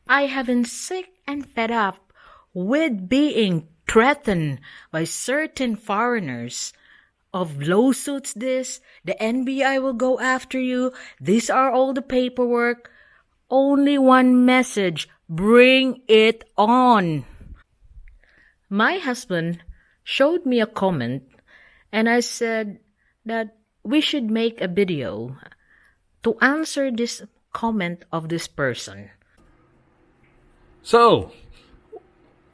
I have been sick and fed up with being threatened by certain foreigners of lawsuits. The NBI will go after you. These are all the paperwork. Only one message: bring it on. My husband showed me a comment, and I said that we should make a video to answer this comment of this person. So,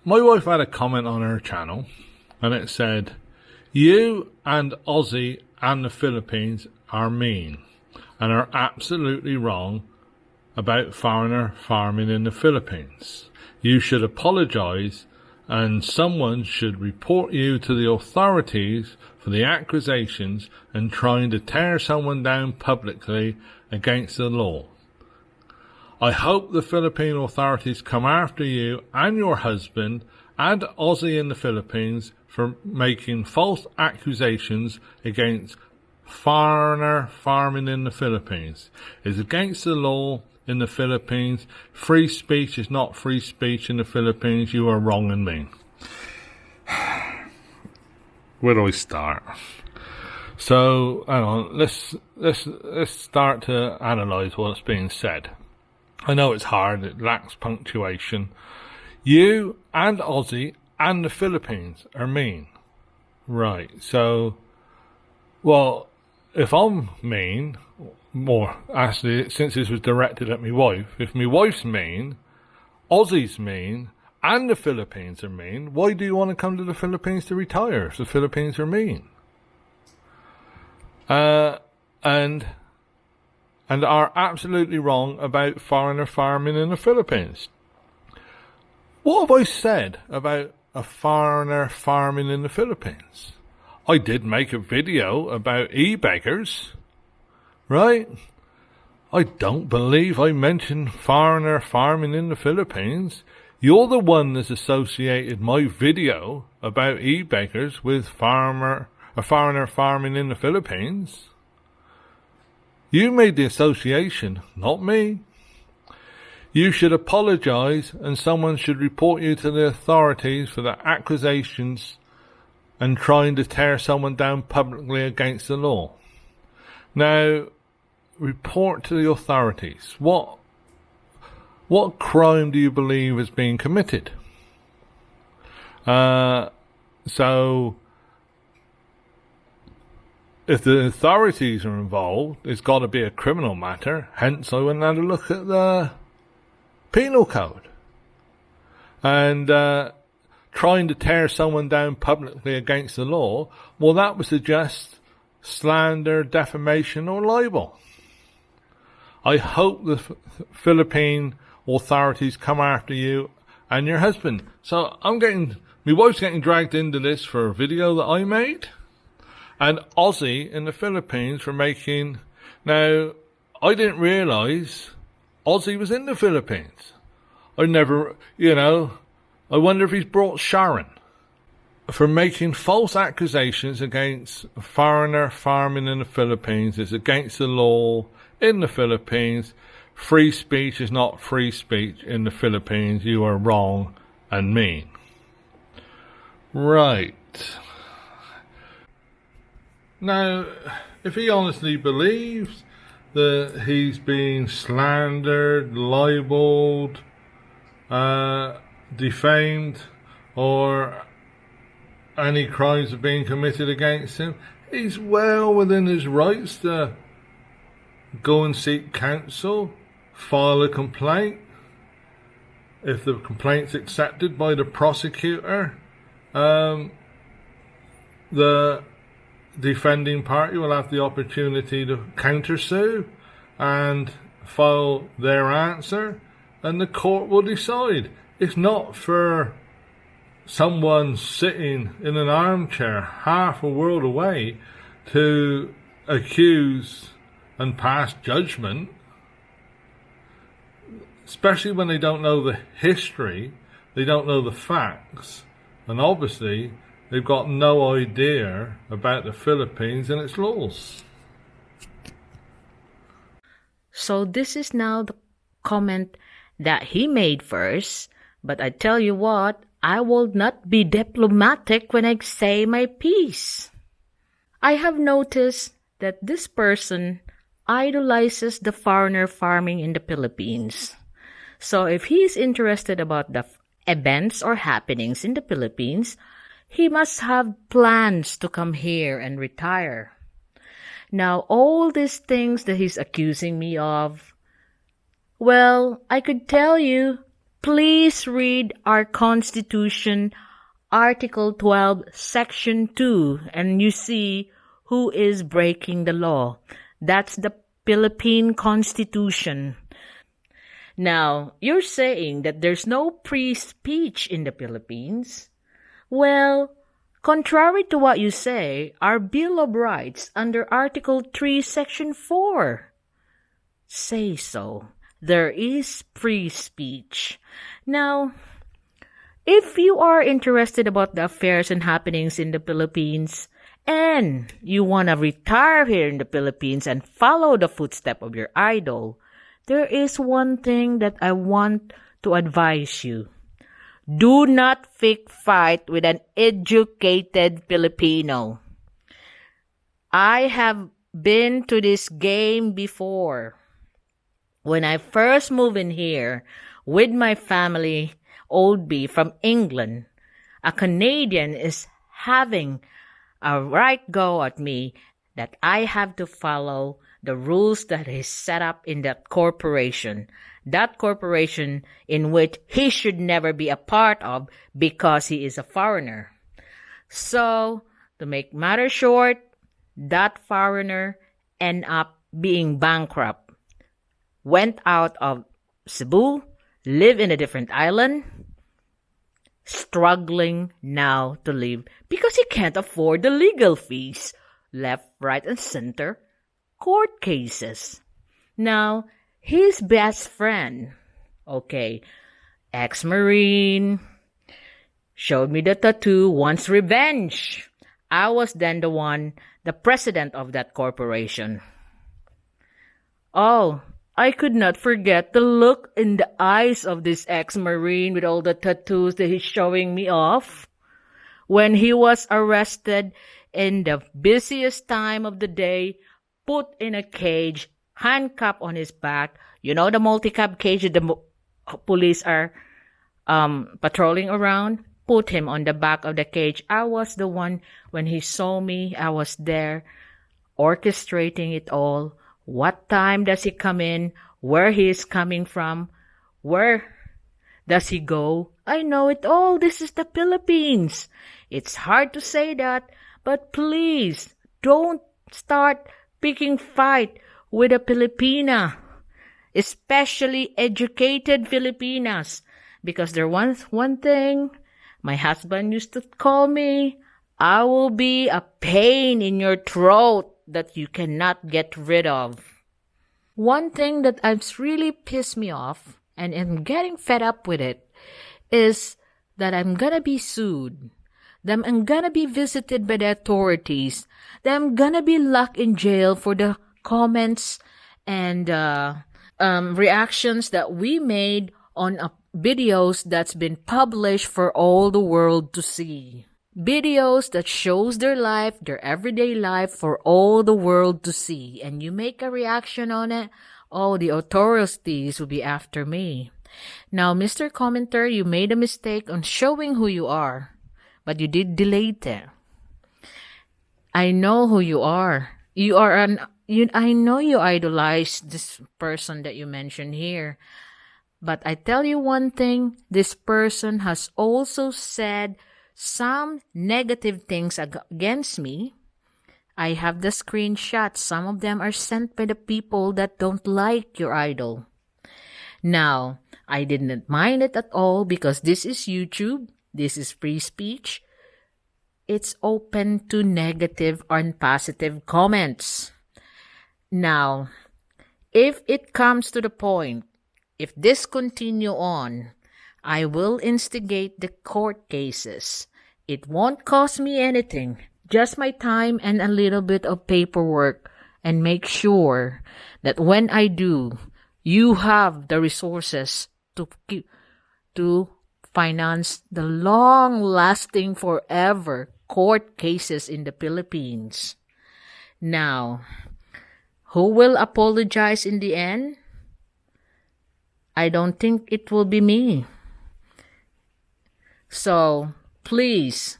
my wife had a comment on her channel, and it said, "You and Aussie and the Philippines are mean and are absolutely wrong about foreigner farming in the Philippines. You should apologise, and someone should report you to the authorities for the accusations and trying to tear someone down publicly against the law. I hope the Philippine authorities come after you and your husband and Aussie in the Philippines for making false accusations against foreigner farming in the Philippines. It's against the law in the Philippines. Free speech is not free speech in the Philippines. You are wrong and mean." Where do I start? So, hang on, let's start to analyse what's being said. I know it's hard, it lacks punctuation. You and Aussie and the Philippines are mean. Right, so, well, if I'm mean, more actually, since this was directed at my wife, if my wife's mean, Aussie's mean, and the Philippines are mean, why do you want to come to the Philippines to retire if the Philippines are mean? And are absolutely wrong about foreigner farming in the Philippines. What have I said about a foreigner farming in the Philippines? I did make a video about e-beggars, right? I don't believe I mentioned foreigner farming in the Philippines. You're the one that's associated my video about e-beggars with foreigner farming in the Philippines. You made the association, not me. You should apologise, and someone should report you to the authorities for the accusations and trying to tear someone down publicly against the law. Now, report to the authorities. What crime do you believe is being committed? So, if the authorities are involved, it's got to be a criminal matter. Hence, I went and had a look at the penal code. And trying to tear someone down publicly against the law, well, that would suggest slander, defamation, or libel. I hope the Philippine authorities come after you and your husband. So my wife's getting dragged into this for a video that I made. And Aussie in the Philippines for making... Now, I didn't realise Aussie was in the Philippines. I never, I wonder if he's brought Sharon. For making false accusations against foreigner farming in the Philippines. It's against the law in the Philippines. Free speech is not free speech in the Philippines. You are wrong and mean. Right. Now, if he honestly believes that he's being slandered, libelled, defamed, or any crimes are being committed against him, he's well within his rights to go and seek counsel, file a complaint. If the complaint's accepted by the prosecutor, the defending party will have the opportunity to countersue and file their answer, and the court will decide. It's not for someone sitting in an armchair half a world away to accuse and pass judgment, especially when they don't know the history, they don't know the facts, and obviously they've got no idea about the Philippines and its laws. So this is now the comment that he made first. But I tell you what, I will not be diplomatic when I say my piece. I have noticed that this person idolizes the foreigner farming in the Philippines. So if he is interested about the events or happenings in the Philippines, he must have plans to come here and retire. Now, all these things that he's accusing me of, well, I could tell you, please read our Constitution, Article 12, Section 2, and you see who is breaking the law. That's the Philippine Constitution. Now, you're saying that there's no free speech in the Philippines? Well, contrary to what you say, our Bill of Rights under Article 3, Section 4 say so. There is free speech. Now, if you are interested about the affairs and happenings in the Philippines, and you want to retire here in the Philippines and follow the footsteps of your idol, there is one thing that I want to advise you. Do not fight with an educated Filipino. I have been to this game before. When I first moved in here with my family, Old B from England, a Canadian is having a right go at me that I have to follow the rules that is set up in that corporation in which he should never be a part of because he is a foreigner. So, to make matters short, that foreigner ended up being bankrupt, went out of Cebu, lived in a different island, struggling now to live because he can't afford the legal fees, left, right, and center, court cases. Now, his best friend, ex-Marine, showed me the tattoo, wants revenge. I was then the president of that corporation. Oh, I could not forget the look in the eyes of this ex-Marine with all the tattoos that he's showing me off when he was arrested in the busiest time of the day, put in a cage, handcuffed on his back. You know the multi-cab cage that the police are patrolling around? Put him on the back of the cage. I was the one, when he saw me, I was there orchestrating it all. What time does he come in? Where he is coming from? Where does he go? I know it all. This is the Philippines. It's hard to say that, but please don't start picking fight with a Filipina, especially educated Filipinas, because there was one thing my husband used to call me, I will be a pain in your throat that you cannot get rid of. One thing that has really pissed me off, and I'm getting fed up with it, is that I'm gonna be sued, that I'm gonna be visited by the authorities, that I'm gonna be locked in jail for the comments and reactions that we made on videos that's been published for all the world to see. Videos that shows their life, their everyday life for all the world to see. And you make a reaction on it, oh, the authorities will be after me. Now, Mr. Commenter, you made a mistake on showing who you are, but you did delete it. I know who you are. I know you idolize this person that you mentioned here. But I tell you one thing, this person has also said some negative things against me. I have the screenshots. Some of them are sent by the people that don't like your idol. Now, I didn't mind it at all because this is YouTube. This is free speech. It's open to negative or positive comments. Now, if it comes to the point, if this continue on, I will instigate the court cases. It won't cost me anything, just my time and a little bit of paperwork, and make sure that when I do, you have the resources to finance the long-lasting forever court cases in the Philippines. Now, who will apologize in the end? I don't think it will be me. So, please,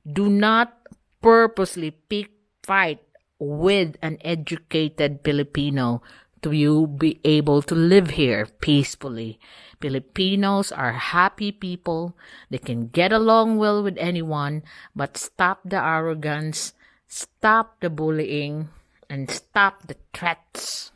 do not purposely pick fight with an educated Filipino to you be able to live here peacefully. Filipinos are happy people. They can get along well with anyone, but stop the arrogance, stop the bullying, and stop the threats.